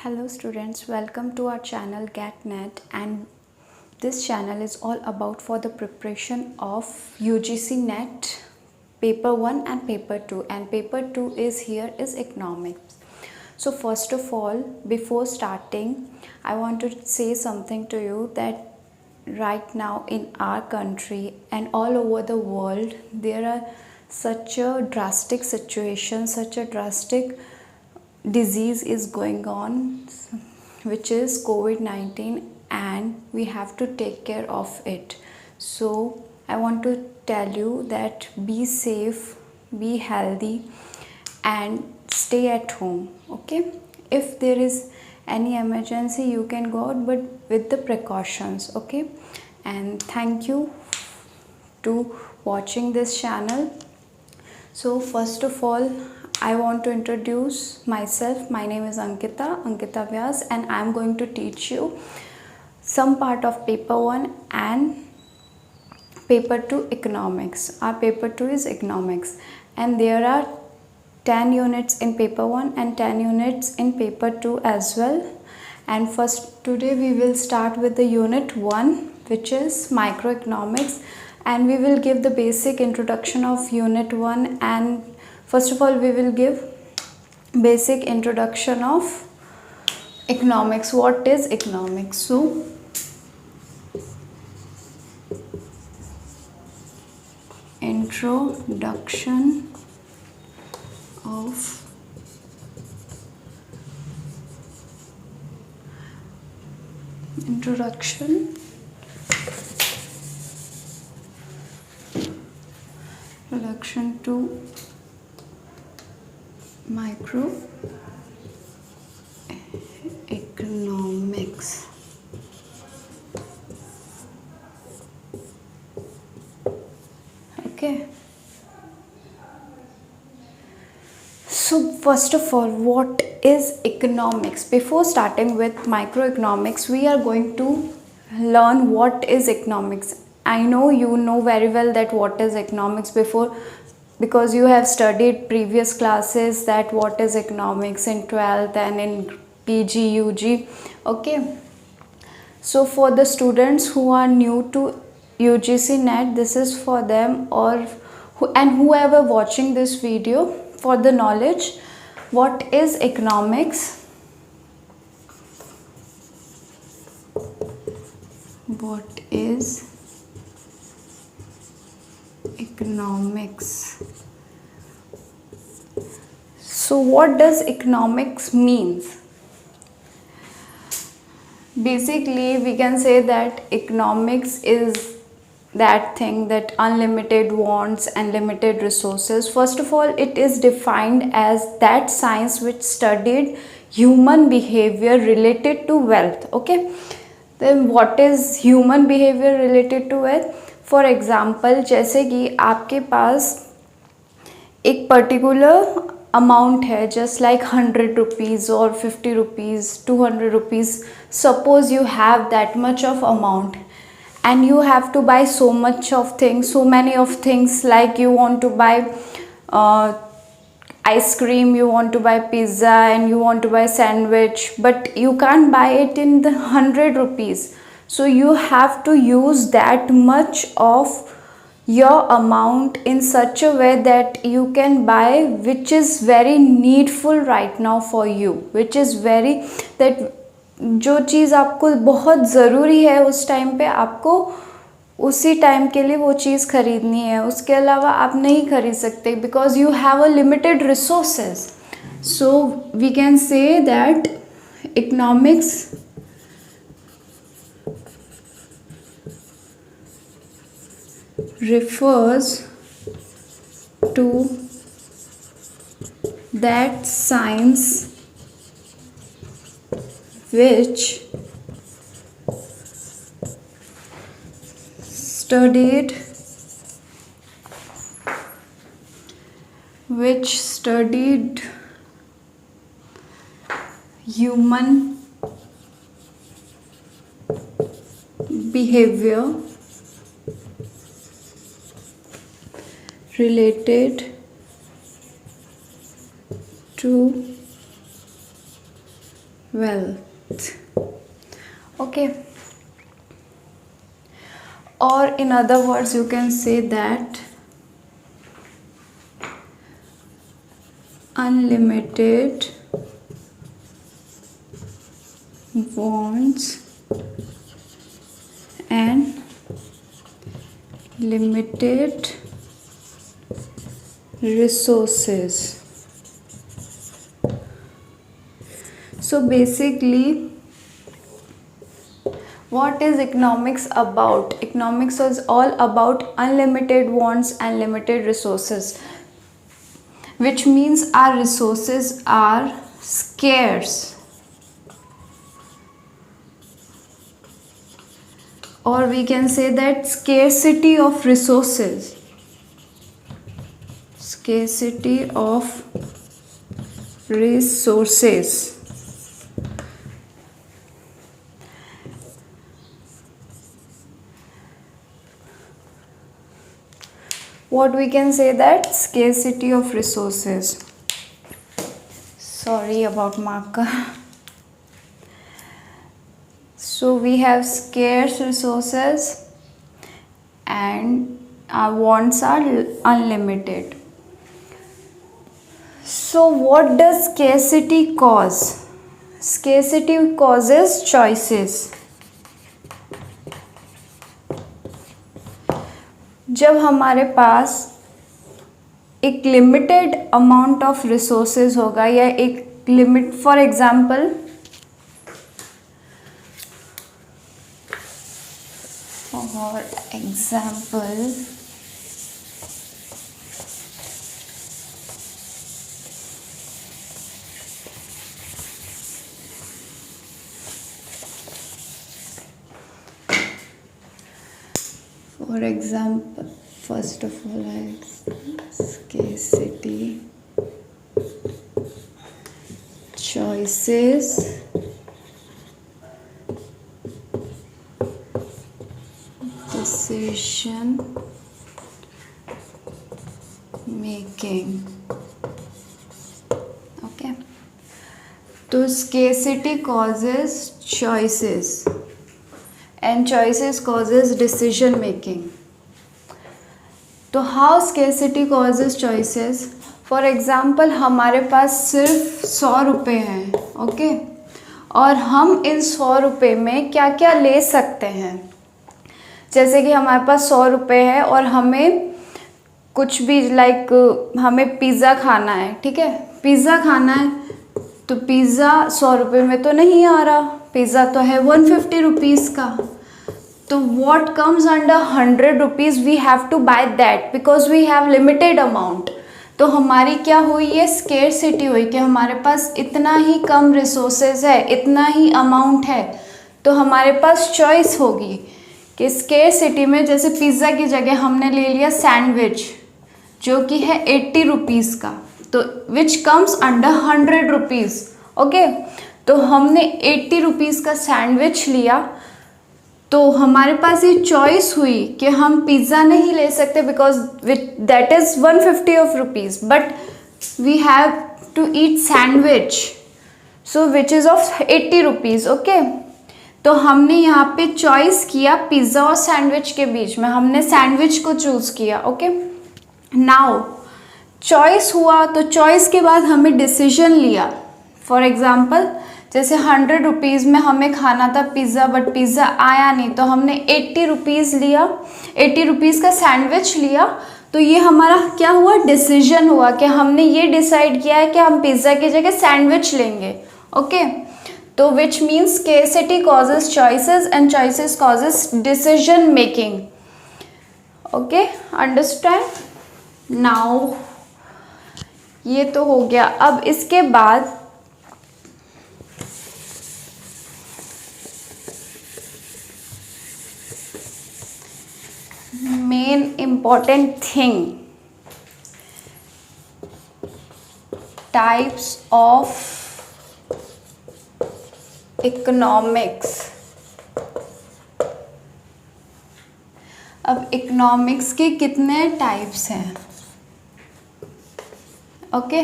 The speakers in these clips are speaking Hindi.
Hello students, welcome to our channel GetNet, and this channel is all about for the preparation of UGC NET paper 1 and paper 2, and paper 2 is here is economics. So first of all, before starting, I want to say something to you that right now in our country and all over the world there are such a drastic situation, such a drastic disease is going on, which is COVID-19, and we have to take care of it. So I want to tell you that be safe, be healthy, and stay at home. Okay, if there is any emergency you can go out, but with the precautions. Okay, and thank you to watching this channel. So first of all, I want to introduce myself. My name is Ankita Vyas, and I am going to teach you some part of paper 1 and paper 2 economics. Our paper 2 is economics, and there are 10 units in paper 1 and 10 units in paper 2 as well. And first, today we will start with the unit 1, which is microeconomics, and we will give the basic introduction of unit 1. And first of all, we will give basic introduction of economics. What is economics? So introduction of introduction to microeconomics. Okay, so first of all, what is economics? Before starting with microeconomics, we are going to learn what is economics. I know you know very well that what is economics before, because you have studied previous classes that what is economics in 12th and in PG UG. Okay, so for the students who are new to UGC NET, this is for them, or whoever watching this video, for the knowledge. What is economics? What is economics? So what does economics means? Basically, we can say that economics is that thing that unlimited wants and limited resources. First of all, it is defined as that science which studied human behavior related to wealth. Okay, then what is human behavior related to wealth? For example, जैसे कि आपके पास एक पर्टिकुलर अमाउंट है, just like 100 rupees or 50 rupees, 200 rupees. Suppose you have that much of amount and you have to buy so much of things, so many of things, like you want to buy ice cream, you want to buy pizza, and you want to buy sandwich, but you can't buy it in the 100 rupees. So you have to use that much of your amount in such a way that you can buy which is very needful right now for you, which is very that जो चीज़ आपको बहुत ज़रूरी है उस टाइम पे, आपको उसी टाइम के लिए वो चीज़ खरीदनी है, उसके अलावा आप नहीं खरीद सकते, because you have a limited resources. So we can say that economics refers to that science which studied human behavior related to wealth. Okay. Or in other words, you can say that unlimited wants and limited resources. So basically, what is economics about? Economics is all about unlimited wants and limited resources, which means our resources are scarce, or we can say that scarcity of resources. Scarcity of resources. What we can say that scarcity of resources. Sorry about marker. So we have scarce resources and our wants are unlimited. So what does scarcity cause? Scarcity causes choices. जब हमारे पास एक लिमिटेड अमाउंट ऑफ रिसोर्सेज होगा या एक limit, for example first of all, scarcity, choices, decision making. Okay, तो scarcity causes choices and choices causes decision making. तो how scarcity causes choices? For example हमारे पास सिर्फ 100 रुपये हैं, ओके, और हम इन 100 रुपये में क्या क्या ले सकते हैं. जैसे कि हमारे पास 100 रुपये है और हमें कुछ भी हमें पिज़्ज़ा खाना है, ठीक है, पिज़्ज़ा खाना है, तो पिज़्ज़ा 100 रुपये में तो नहीं आ रहा, पिज़्ज़ा तो है 150 रुपीज़ का. तो what comes under 100 rupees we have to buy that because we have limited amount. तो हमारी क्या हुई, ये स्केर्सिटी हुई कि हमारे पास इतना ही कम रिसोर्सेज है, इतना ही अमाउंट है, तो हमारे पास चॉइस होगी कि स्केर्सिटी में जैसे पिज़्ज़ा की जगह हमने ले लिया सैंडविच जो कि है 80 रुपीज़ का, तो which comes under 100 rupees. Okay, तो हमने 80 रुपीज़ का सैंडविच लिया, तो हमारे पास ये चॉइस हुई कि हम पिज़्ज़ा नहीं ले सकते because that is 150 of rupees, but we have to eat sandwich so which is of 80 rupees. Okay, तो हमने यहाँ पे चॉइस किया पिज़्ज़ा और सैंडविच के बीच में, हमने सैंडविच को चूज़ किया. ओके, नाउ चॉइस हुआ, तो चॉइस के बाद हमें डिसीजन लिया. फॉर एग्ज़ाम्पल जैसे 100 रुपीज़ में हमें खाना था पिज़्ज़ा, बट पिज़्ज़ा आया नहीं, तो हमने 80 रुपीज़ लिया, 80 रुपीज़ का सैंडविच लिया. तो ये हमारा क्या हुआ, डिसीजन हुआ कि हमने ये डिसाइड किया है कि हम पिज़्ज़ा की जगह सैंडविच लेंगे. ओके, तो which means scarcity causes choices and choices causes decision making. Okay, understand. Now ये तो हो गया. अब इसके बाद main important thing, types of economics. अब इकोनॉमिक्स के कितने टाइप्स हैं? ओके,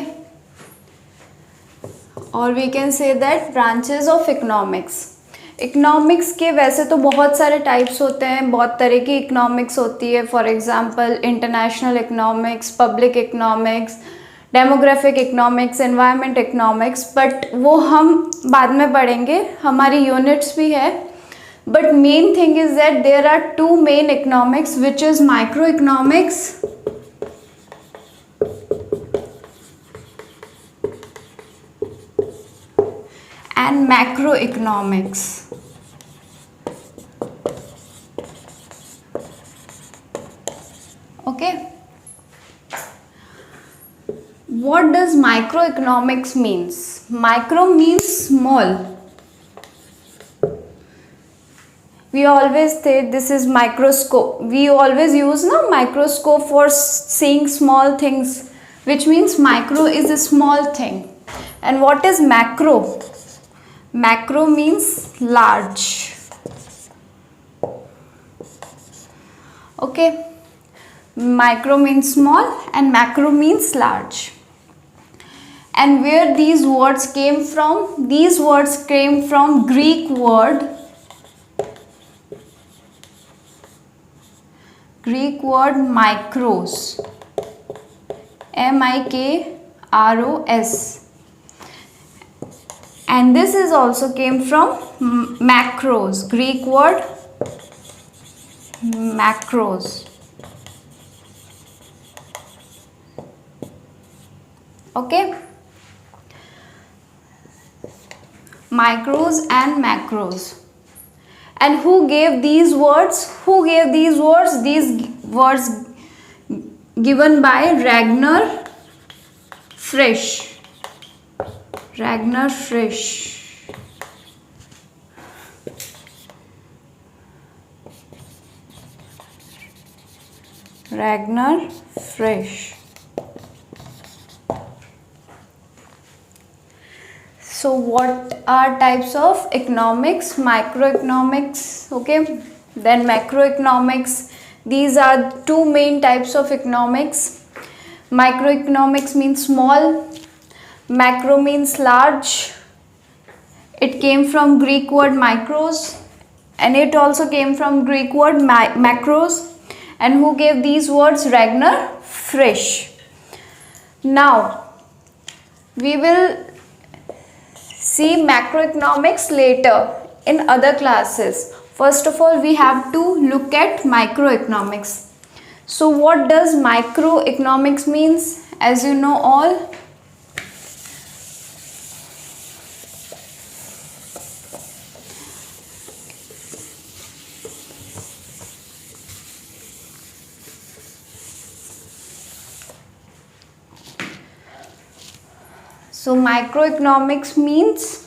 और we can say that branches of economics. Economics के वैसे तो बहुत सारे टाइप्स होते हैं, बहुत तरह की इकोनॉमिक्स होती है. For example international economics, public economics, demographic economics, environment economics, but वो हम बाद में पढ़ेंगे, हमारी यूनिट्स भी है. But main thing is that there are two main economics which is micro economics and macroeconomics. Okay, what does microeconomics means? Micro means small. We always say this is microscope. We always use microscope for seeing small things, which means micro is a small thing. And what is macro? Macro means large. Okay, micro means small and macro means large. And where these words came from? These words came from Greek word micros, M-I-K-R-O-S. And this is also came from macros, Greek word macros. Okay, micros and macros. And who gave these words? These words given by Ragnar Frisch. Ragnar Frisch. So what are types of economics? Microeconomics, okay, then macroeconomics. These are two main types of economics. Microeconomics means small, macro means large. It came from Greek word micros, and it also came from Greek word macros. And who gave these words? Ragnar Frisch. Now we will see macroeconomics later in other classes. First of all, we have to look at microeconomics. So what does microeconomics means? As you know all, so microeconomics means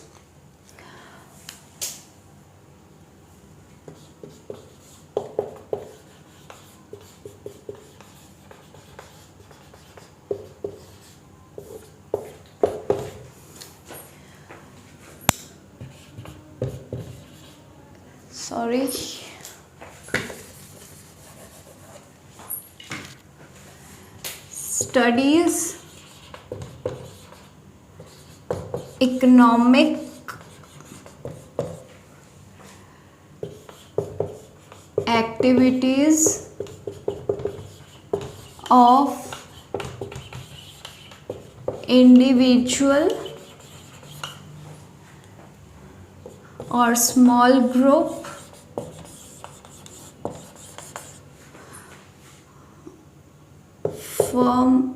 studies economic activities of individual or small group firm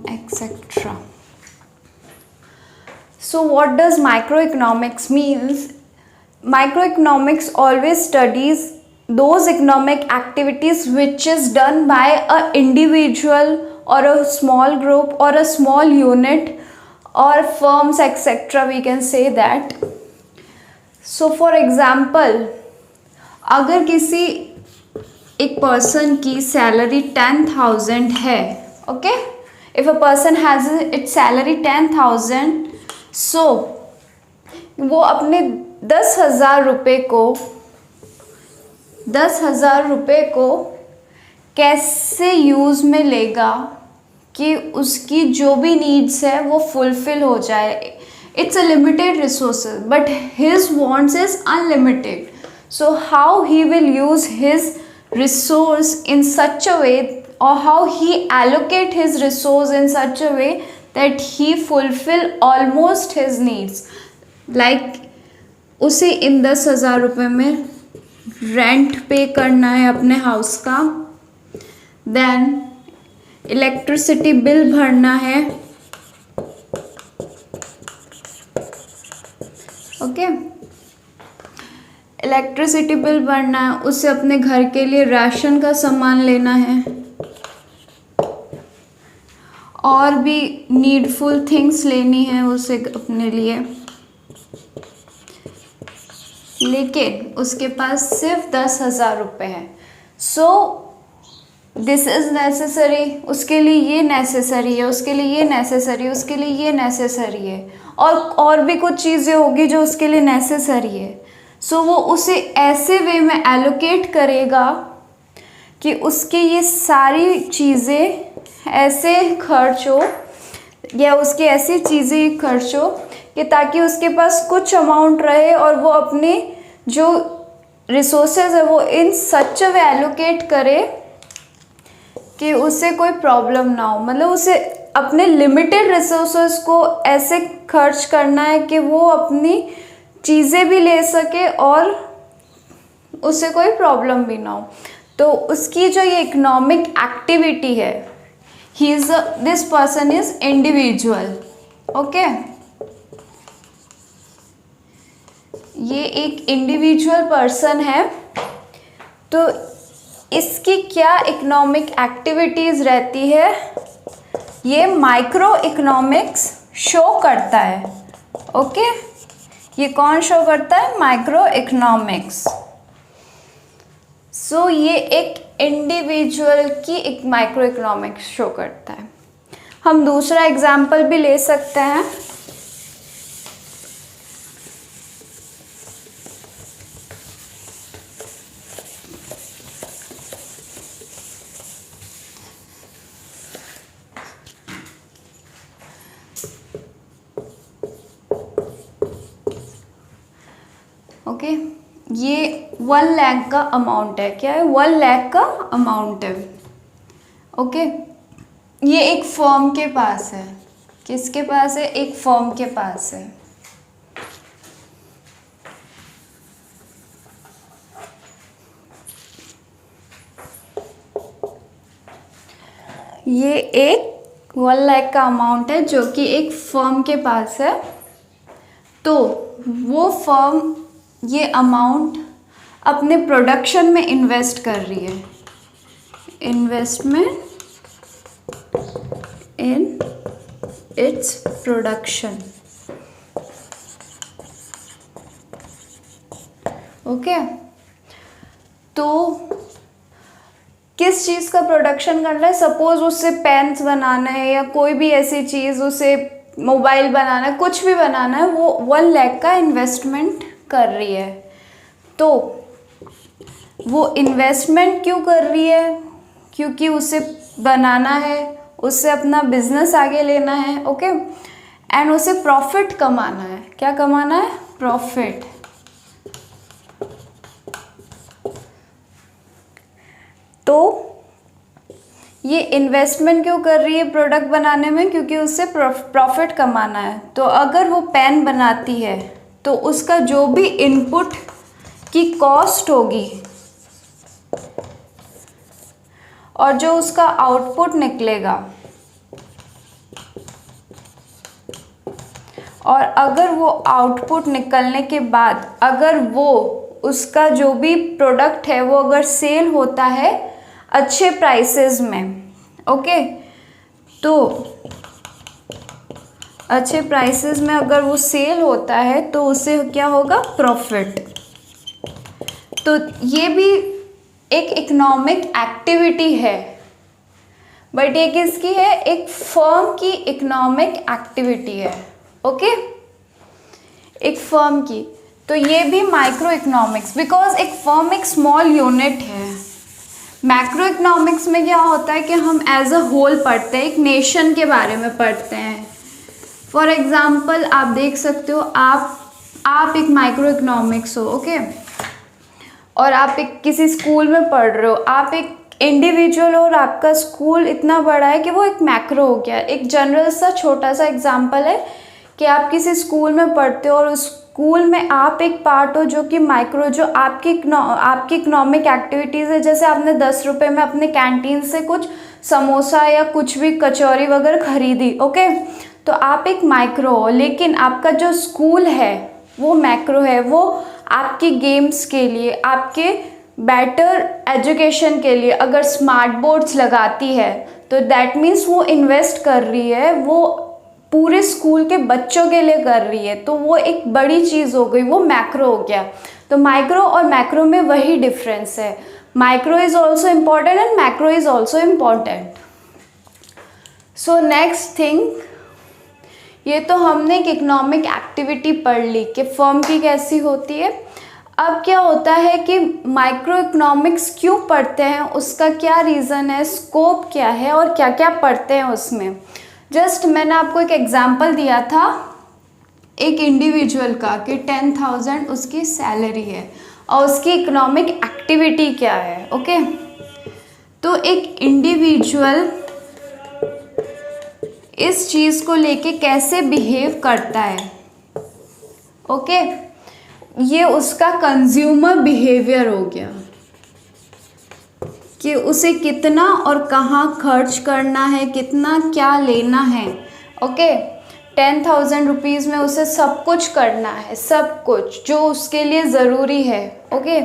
etc. So what does microeconomics means? Microeconomics always studies those economic activities which is done by a individual or a small group or a small unit or firms etc. We can say that. So for example, अगर किसी एक पर्सन की सैलरी 10,000 है, okay, if a person has its salary 10,000, सो वो अपने 10,000 रुपये को 10,000 रुपये को कैसे यूज़ में लेगा कि उसकी जो भी नीड्स है वो फुलफिल हो जाए. It's a limited resources but his wants is unlimited. So how he will use his resource in such a way or how he allocate his resource in such a way that he fulfill almost his needs. Like उसे इन 10,000 रुपये में रेंट पे करना है अपने हाउस का, देन इलेक्ट्रिसिटी बिल भरना है, ओके, इलेक्ट्रिसिटी बिल भरना है, उसे अपने घर के लिए राशन का सामान लेना है और भी नीडफुल थिंग्स लेनी है उसे अपने लिए, लेकिन उसके पास सिर्फ 10,000 रुपये है. So this is necessary. उसके लिए ये नेसेसरी है, उसके लिए ये नेसेसरी है, उसके लिए ये नेसेसरी है, और भी कुछ चीज़ें होगी जो उसके लिए नेसेसरी है. सो वो उसे ऐसे वे में एलोकेट करेगा कि उसके ये सारी चीज़ें ऐसे खर्च हो या उसकी ऐसी चीज़ें खर्च हो कि ताकि उसके पास कुछ अमाउंट रहे और वो अपने जो रिसोर्सेज है वो इन सच वे एलोकेट करे कि उसे कोई प्रॉब्लम ना हो. मतलब उसे अपने लिमिटेड रिसोर्सेज को ऐसे खर्च करना है कि वो अपनी चीज़ें भी ले सके और उसे कोई प्रॉब्लम भी ना हो. तो उसकी जो ये इकोनॉमिक एक्टिविटी है, this person is individual, okay. ये एक इंडिविजुअल पर्सन है. तो इसकी क्या इकोनॉमिक एक्टिविटीज़ रहती है, ये माइक्रो इकोनॉमिक्स शो करता है, ओके. ये कौन शो करता है? Micro economics. सो ये एक इंडिविजुअल की एक माइक्रो इकोनॉमिक्स शो करता है. हम दूसरा एग्जाम्पल भी ले सकते हैं. ओके, ये 1 लाख का अमाउंट है. क्या है? 1 लाख का अमाउंट है, ओके. ये एक फर्म के पास है. किसके पास है? एक फर्म के पास है. ये एक 1 लाख का अमाउंट है जो कि एक फर्म के पास है. तो वो फर्म ये अमाउंट अपने प्रोडक्शन में इन्वेस्ट कर रही है. Investment in its production, okay. तो किस चीज़ का प्रोडक्शन करना है? सपोज उससे पेन्स बनाना है या कोई भी ऐसी चीज़, उसे मोबाइल बनाना है, कुछ भी बनाना है, वो 1 लाख का इन्वेस्टमेंट कर रही है. तो वो इन्वेस्टमेंट क्यों कर रही है? क्योंकि उसे बनाना है, उससे अपना बिजनेस आगे लेना है, ओके. एंड उसे प्रॉफिट कमाना है. क्या कमाना है? प्रॉफिट. तो ये इन्वेस्टमेंट क्यों कर रही है प्रोडक्ट बनाने में? क्योंकि उससे प्रॉफिट कमाना है. तो अगर वो पेन बनाती है तो उसका जो भी इनपुट की कॉस्ट होगी और जो उसका आउटपुट निकलेगा, और अगर वो आउटपुट निकलने के बाद अगर वो उसका जो भी प्रोडक्ट है वो अगर सेल होता है अच्छे प्राइसेस में, ओके, तो अच्छे प्राइसेस में अगर वो सेल होता है तो उससे क्या होगा? प्रॉफिट. तो ये भी एक इकोनॉमिक एक्टिविटी है, बट ये किसकी है? एक फर्म की इकोनॉमिक एक्टिविटी है, ओके. एक फर्म की. तो ये भी माइक्रो इकोनॉमिक्स, बिकॉज एक फर्म एक स्मॉल यूनिट है। मैक्रो इकोनॉमिक्स में क्या होता है कि हम एज अ होल पढ़ते हैं, एक नेशन के बारे में पढ़ते हैं। फॉर एग्जाम्पल आप देख सकते हो, आप एक माइक्रो इकोनॉमिक्स हो, ओके, और आप एक किसी स्कूल में पढ़ रहे हो, आप एक इंडिविजुअल हो और आपका स्कूल इतना बड़ा है कि वो एक मैक्रो हो गया। एक जनरल सा छोटा सा एग्जांपल है कि आप किसी स्कूल में पढ़ते हो और उस स्कूल में आप एक पार्ट हो जो कि माइक्रो, जो आपकी इकोनॉमिक एक्टिविटीज़ है। जैसे आपने 10 रुपये में अपने कैंटीन से कुछ समोसा या कुछ भी कचौरी वगैरह खरीदी, ओके, तो आप एक माइक्रो हो। लेकिन आपका जो स्कूल है वो मैक्रो है, वो आपके गेम्स के लिए, आपके बेटर एजुकेशन के लिए अगर स्मार्ट बोर्ड्स लगाती है तो दैट मीन्स वो इन्वेस्ट कर रही है, वो पूरे स्कूल के बच्चों के लिए कर रही है, तो वो एक बड़ी चीज़ हो गई, वो मैक्रो हो गया। तो माइक्रो और मैक्रो में वही डिफरेंस है। Micro is also important and macro is also important. So next thing, ये तो हमने एक इकोनॉमिक एक्टिविटी पढ़ ली कि फर्म की कैसी होती है। अब क्या होता है कि माइक्रो इकोनॉमिक्स क्यों पढ़ते हैं, उसका क्या रीज़न है, स्कोप क्या है और क्या क्या पढ़ते हैं उसमें। जस्ट मैंने आपको एक एग्जांपल दिया था एक इंडिविजुअल का कि 10,000 उसकी सैलरी है और उसकी इकोनॉमिक एक्टिविटी क्या है, ओके। तो एक इंडिविजुअल इस चीज़ को लेके कैसे बिहेव करता है, ओके, ये उसका कंज्यूमर बिहेवियर हो गया कि उसे कितना और कहाँ खर्च करना है, कितना क्या लेना है, ओके। 10,000 रुपीज़ में उसे सब कुछ करना है, सब कुछ जो उसके लिए ज़रूरी है, ओके।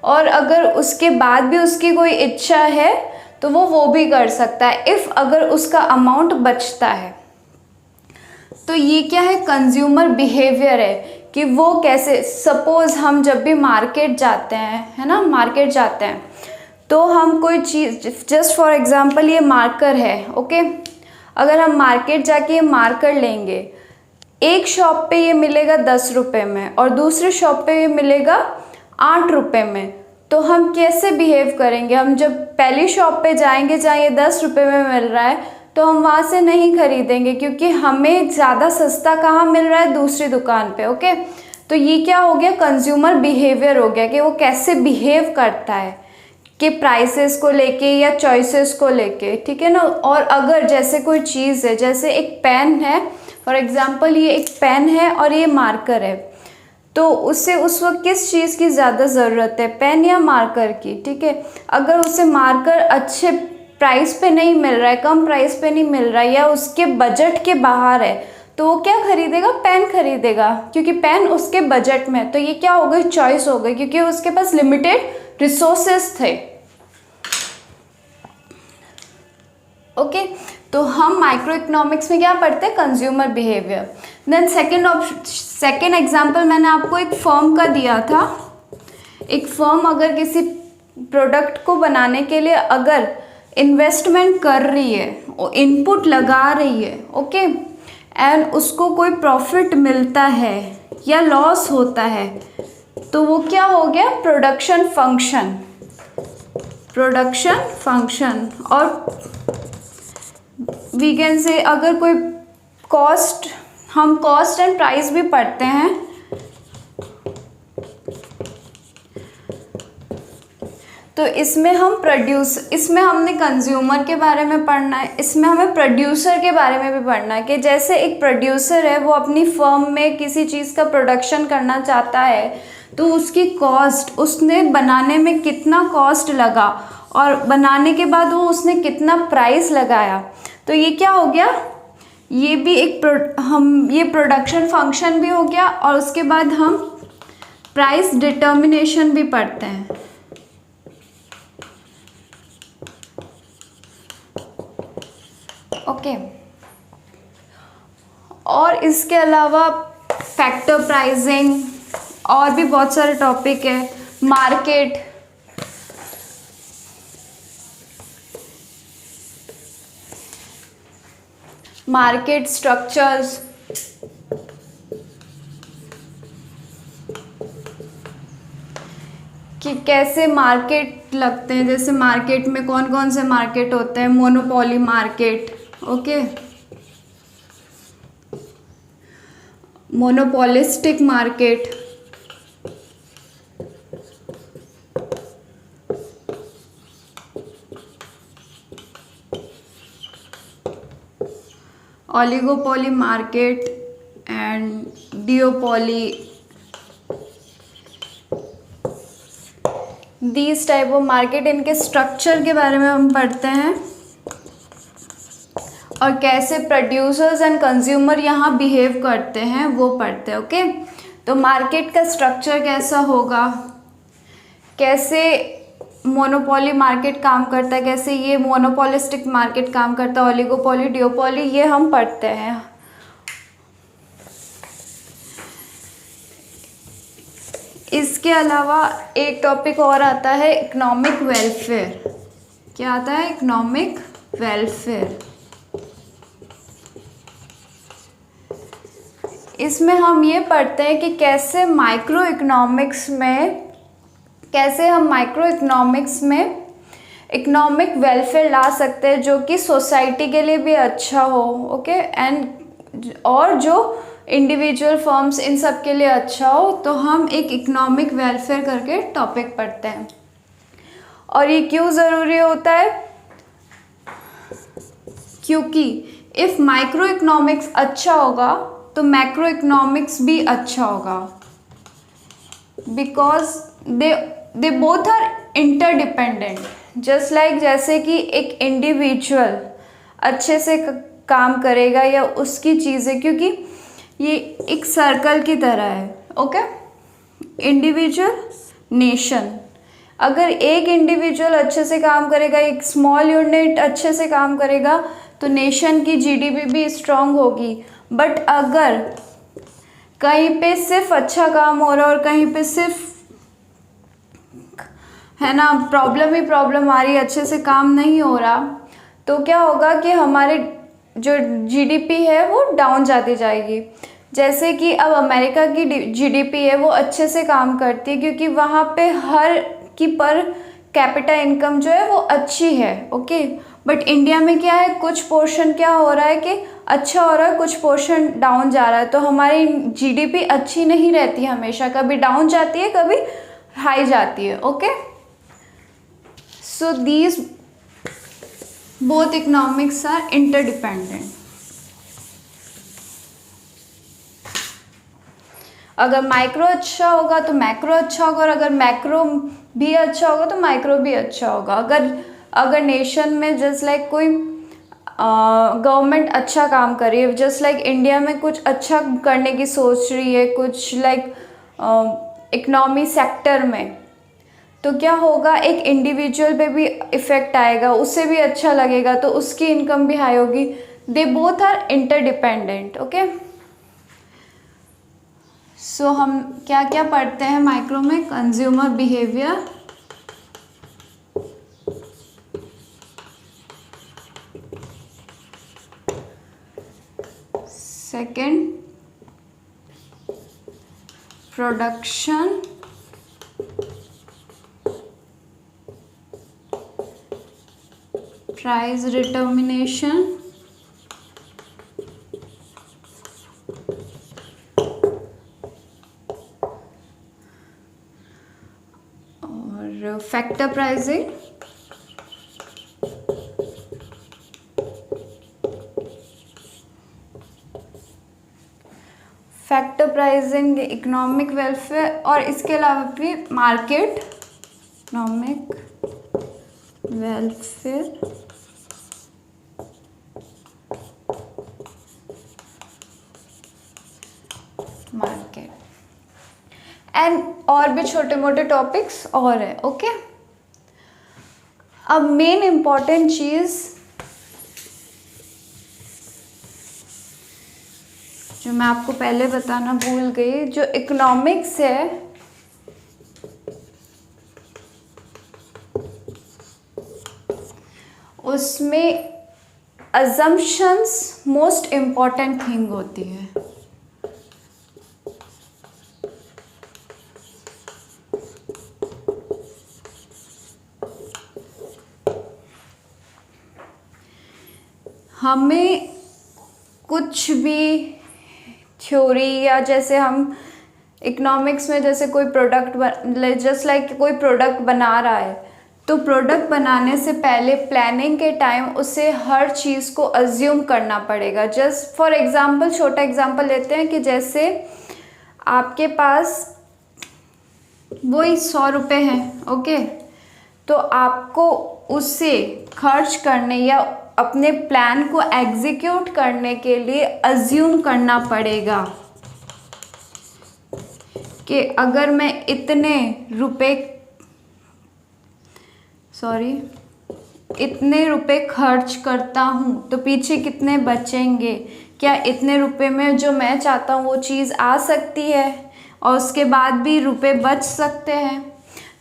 और अगर उसके बाद भी उसकी कोई इच्छा है तो वो भी कर सकता है इफ़ अगर उसका अमाउंट बचता है। तो ये क्या है, कंज्यूमर बिहेवियर है कि वो कैसे, सपोज़ हम जब भी मार्केट जाते हैं, है ना, मार्केट जाते हैं तो हम कोई चीज़, जस्ट फॉर एग्जांपल ये मार्कर है, ओके, अगर हम मार्केट जाके ये मार्कर लेंगे, एक शॉप पे ये मिलेगा 10 रुपये में और दूसरे शॉप पे ये मिलेगा 8 रुपये में, तो हम कैसे बिहेव करेंगे। हम जब पहली शॉप पे जाएंगे जहाँ ये 10 रुपये में मिल रहा है तो हम वहाँ से नहीं खरीदेंगे क्योंकि हमें ज़्यादा सस्ता कहाँ मिल रहा है, दूसरी दुकान पे, ओके। तो ये क्या हो गया, कंज्यूमर बिहेवियर हो गया कि वो कैसे बिहेव करता है कि प्राइसेस को लेके या चॉइसेस को लेके, ठीक है ना। और अगर जैसे कोई चीज़ है, जैसे एक पेन है, फॉर एग्जांपल ये एक पेन है और ये मार्कर है, तो उससे उस वक्त किस चीज़ की ज़्यादा ज़रूरत है, पेन या मार्कर की, ठीक है। अगर उसे मार्कर अच्छे प्राइस पे नहीं मिल रहा है, कम प्राइस पे नहीं मिल रहा है या उसके बजट के बाहर है, तो वो क्या खरीदेगा, पेन खरीदेगा, क्योंकि पेन उसके बजट में है। तो ये क्या हो गई, चॉइस हो गई, क्योंकि उसके पास लिमिटेड रिसोर्सेस थे, ओके। तो हम माइक्रो इकोनॉमिक्स में क्या पढ़ते हैं, consumer behaviour. Then second example मैंने आपको एक फर्म का दिया था। एक फर्म अगर किसी प्रोडक्ट को बनाने के लिए अगर इन्वेस्टमेंट कर रही है, इनपुट लगा रही है, ओके, एंड उसको कोई प्रॉफिट मिलता है या लॉस होता है, तो वो क्या हो गया, प्रोडक्शन फंक्शन। और वी कैन से अगर कोई कॉस्ट, हम कॉस्ट एंड प्राइस भी पढ़ते हैं, तो इसमें इसमें हमने कंज्यूमर के बारे में पढ़ना है, इसमें हमें प्रोड्यूसर के बारे में भी पढ़ना है कि जैसे एक प्रोड्यूसर है, वो अपनी फर्म में किसी चीज़ का प्रोडक्शन करना चाहता है, तो उसकी कॉस्ट, उसने बनाने में कितना कॉस्ट लगा और बनाने के बाद वो उसने कितना प्राइस लगाया। तो ये क्या हो गया, ये भी एक ये प्रोडक्शन फंक्शन भी हो गया और उसके बाद हम प्राइस डिटर्मिनेशन भी पढ़ते हैं, ओके। और इसके अलावा फैक्टर प्राइसिंग और भी बहुत सारे टॉपिक है, मार्केट स्ट्रक्चर्स, कि कैसे मार्केट लगते हैं, जैसे मार्केट में कौन कौन से मार्केट होते हैं, monopoly market, okay, monopolistic market, oligopoly market and डिओपोली, these type of market, इनके स्ट्रक्चर के बारे में हम पढ़ते हैं और कैसे प्रोड्यूसर्स एंड कंज्यूमर यहाँ बिहेव करते हैं वो पढ़ते हैं, ओके। तो मार्केट का स्ट्रक्चर कैसा होगा, कैसे मोनोपोली मार्केट काम करता है, कैसे ये मोनोपोलिस्टिक मार्केट काम करता है, ओलिगोपोली, डिओपोली, ये हम पढ़ते हैं। इसके अलावा एक टॉपिक और आता है इकोनॉमिक वेलफेयर। क्या आता है? Economic welfare. इसमें हम ये पढ़ते हैं कि कैसे हम माइक्रो इकोनॉमिक्स में इकोनॉमिक वेलफेयर ला सकते हैं जो कि सोसाइटी के लिए भी अच्छा हो, ओके, एंड और जो इंडिविजुअल फर्म्स इन सब के लिए अच्छा हो। तो हम एक इकोनॉमिक वेलफेयर करके टॉपिक पढ़ते हैं। और ये क्यों ज़रूरी होता है? क्योंकि इफ़ माइक्रो इकोनॉमिक्स अच्छा होगा तो मैक्रो इकोनॉमिक्स भी अच्छा होगा, because they both are interdependent. Just like जैसे कि एक इंडिविजुअल अच्छे से काम करेगा या उसकी चीज़ें, क्योंकि ये एक सर्कल की तरह है, ओके। इंडिविजुअल, नेशन, अगर एक इंडिविजुअल अच्छे से काम करेगा, एक स्मॉल यूनिट अच्छे से काम करेगा तो नेशन की जीडीपी भी स्ट्रांग होगी। बट अगर कहीं पे सिर्फ अच्छा काम हो रहा है और कहीं पे सिर्फ, है ना, प्रॉब्लम ही प्रॉब्लम आ रही है, अच्छे से काम नहीं हो रहा, तो क्या होगा कि हमारे जो जीडीपी है वो डाउन जाती जाएगी। जैसे कि अब अमेरिका की जीडीपी है वो अच्छे से काम करती है क्योंकि वहाँ पे हर की पर कैपिटा इनकम जो है वो अच्छी है, ओके। बट इंडिया में क्या है, कुछ पोर्शन क्या हो रहा है कि अच्छा हो रहा है, कुछ पोर्शन डाउन जा रहा है। तो हमारी जीडीपी अच्छी नहीं रहती हमेशा, कभी डाउन जाती है, कभी हाई जाती है, okay. So these both economics are interdependent. अगर माइक्रो अच्छा होगा तो मैक्रो अच्छा होगा, और अगर मैक्रो भी अच्छा होगा तो माइक्रो भी अच्छा होगा। अगर नेशन में जस्ट लाइक कोई गवर्नमेंट अच्छा काम कर रही है, जस्ट लाइक इंडिया में कुछ अच्छा करने की सोच रही है, कुछ लाइक इकोनॉमी सेक्टर में, तो क्या होगा, एक इंडिविजुअल पे भी इफ़ेक्ट आएगा, उससे भी अच्छा लगेगा, तो उसकी इनकम भी हाई होगी। They both are interdependent, okay. So हम क्या क्या पढ़ते हैं माइक्रो में? Consumer behaviour, second production, price determination, और factor pricing, factor pricing, economic welfare, और इसके अलावा भी market economic welfare, market, and और भी छोटे मोटे टॉपिक्स और है, ओके। अब मेन इम्पॉर्टेंट चीज़ जो मैं आपको पहले बताना भूल गई, जो इकोनॉमिक्स है उसमें अजम्पशंस मोस्ट इम्पॉर्टेंट थिंग होती है। हमें कुछ भी थ्योरी या जैसे हम इकोनॉमिक्स में जैसे कोई प्रोडक्ट जस्ट लाइक कोई प्रोडक्ट बना रहा है, तो प्रोडक्ट बनाने से पहले प्लानिंग के टाइम उसे हर चीज़ को अज्यूम करना पड़ेगा। जस्ट फॉर एग्जांपल, छोटा एग्जांपल लेते हैं कि जैसे आपके पास वही 100 रुपये हैं, ओके, तो आपको उससे खर्च करने या अपने प्लान को एग्जीक्यूट करने के लिए अज्यूम करना पड़ेगा कि अगर मैं इतने रुपए खर्च करता हूँ तो पीछे कितने बचेंगे, क्या इतने रुपए में जो मैं चाहता हूँ वो चीज़ आ सकती है और उसके बाद भी रुपए बच सकते हैं।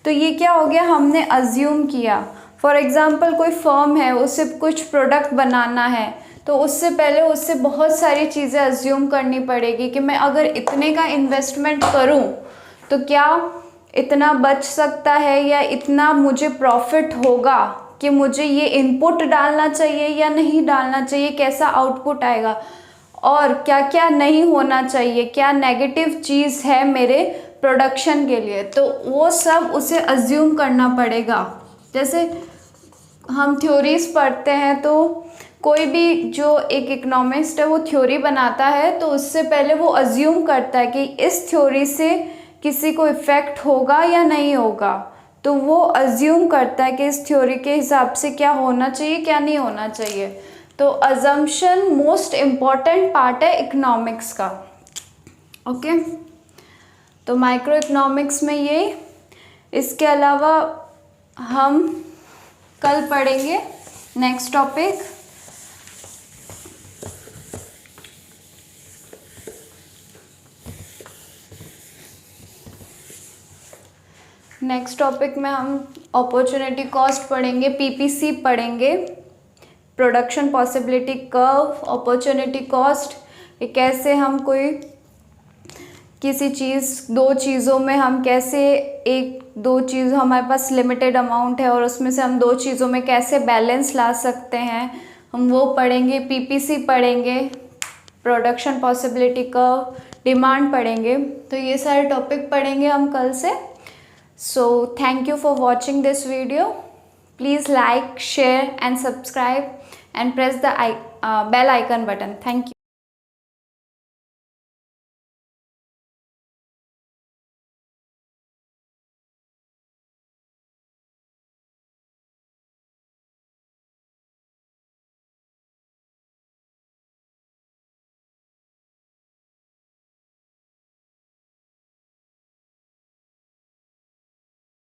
तो ये क्या हो गया, हमने अज्यूम किया। फॉर एग्ज़ाम्पल कोई फर्म है, उसे कुछ प्रोडक्ट बनाना है, तो उससे पहले उससे बहुत सारी चीज़ें अज्यूम करनी पड़ेगी कि मैं अगर इतने का इन्वेस्टमेंट करूं तो क्या इतना बच सकता है या इतना मुझे प्रॉफिट होगा, कि मुझे ये इनपुट डालना चाहिए या नहीं डालना चाहिए, कैसा आउटपुट आएगा, और क्या क्या नहीं होना चाहिए, क्या नेगेटिव चीज़ है मेरे प्रोडक्शन के लिए, तो वो सब उसे अज्यूम करना पड़ेगा। जैसे हम थ्योरीज पढ़ते हैं, तो कोई भी जो एक इकोनॉमिस्ट है वो थ्योरी बनाता है, तो उससे पहले वो अज्यूम करता है कि इस थ्योरी से किसी को इफ़ेक्ट होगा या नहीं होगा, तो वो अज्यूम करता है कि इस थ्योरी के हिसाब से क्या होना चाहिए क्या नहीं होना चाहिए। तो अजम्पशन मोस्ट इम्पॉर्टेंट पार्ट है इकोनॉमिक्स का, ओके। तो माइक्रो इकोनॉमिक्स में ये, इसके अलावा हम कल पढ़ेंगे नेक्स्ट टॉपिक। नेक्स्ट टॉपिक में हम अपॉर्चुनिटी कॉस्ट पढ़ेंगे, पीपीसी पढ़ेंगे, production possibility curve, opportunity cost, ये कैसे हम कोई किसी चीज़, दो चीज़ों में हम कैसे एक दो चीज़ हमारे पास लिमिटेड अमाउंट है और उसमें से हम दो चीज़ों में कैसे बैलेंस ला सकते हैं, हम वो पढ़ेंगे। पीपीसी पढ़ेंगे, प्रोडक्शन पॉसिबिलिटी कर्व, डिमांड पढ़ेंगे। तो ये सारे टॉपिक पढ़ेंगे हम कल से। So thank you for watching this video. Please like, share and subscribe and press the bell icon button. Thank you.